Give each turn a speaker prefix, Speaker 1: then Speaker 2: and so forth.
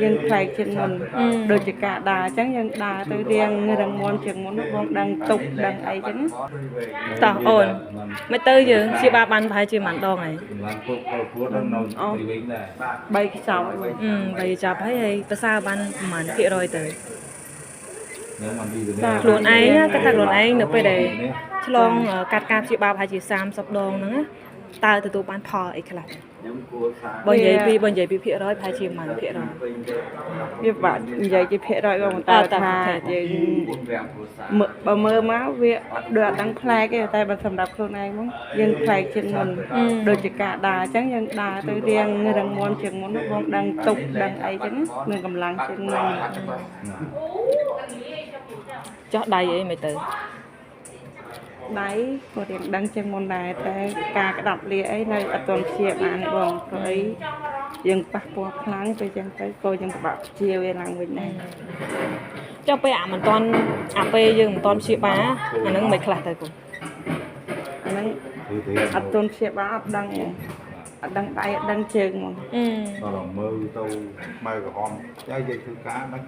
Speaker 1: យើងខ្លែកជាងមុនដូចជាការដើរអញ្ចឹងយើងដើរទៅរៀងរឹងមាំជាងមុនបងដឹងទុកដឹងអីចឹង
Speaker 2: តោះអូនមិនទៅយើងជាបាបានប្រហែលជាមិនដងហើយ
Speaker 1: 3ខ្ចប់
Speaker 2: 3ចាប់ហើយប្រសើរបានប្រហែលភាគរយទៅខ្លួនឯងគាត់ថាខ្លួនឯងនៅពេលដែលឆ្លងកាត់ការព្យាបាលប្រហែលជា30ដងហ្នឹងតើទទួលបានផលអីខ្លះបើនិយាយពីភាគរយប្រហែលជាប៉ុន្មានភាគរយ
Speaker 1: វាបាក់និយាយជាភាគរយបងតើថាយើងបើមើលមកវាដូចអត់ដឹងប្លែកទេតែបើសម្រាប់ខ្លួនឯងមកយើងប្លែកជាងមុនដូចជាការដើរអញ្ចឹងយើងដើរទៅរៀងរឹងមាំជាងមុនបងដឹងទុកដឹងអីចឹងមានកម្លាំងជាងមុន
Speaker 2: ចោះដៃអីមិនទៅ
Speaker 1: ដៃក៏រៀងដឹងជាងមុនដែរតែការក្តាប់លាអីនៅអត់ទាន់ព្យាបានទេបងព្រោះអីយើងប៉ះពាល់ខ្លាំងទៅចឹងទៅក៏យើងពិបាកព្យាវាឡើងវិញដែរ
Speaker 2: ចុះពេលមិនទាន់ពេលយើងមិនទាន់ព្យាបាលអាហ្នឹងមិនខ្លះទៅគូ
Speaker 1: អាហ្នឹងអត់ទាន់ព្យាបាលអត់ដឹងអត់ដឹងដៃអត់ដឹងជើងហ្មង
Speaker 3: ដល់មើលទៅម៉ៅក្រហមចៃនិយាយធ្វើការមិន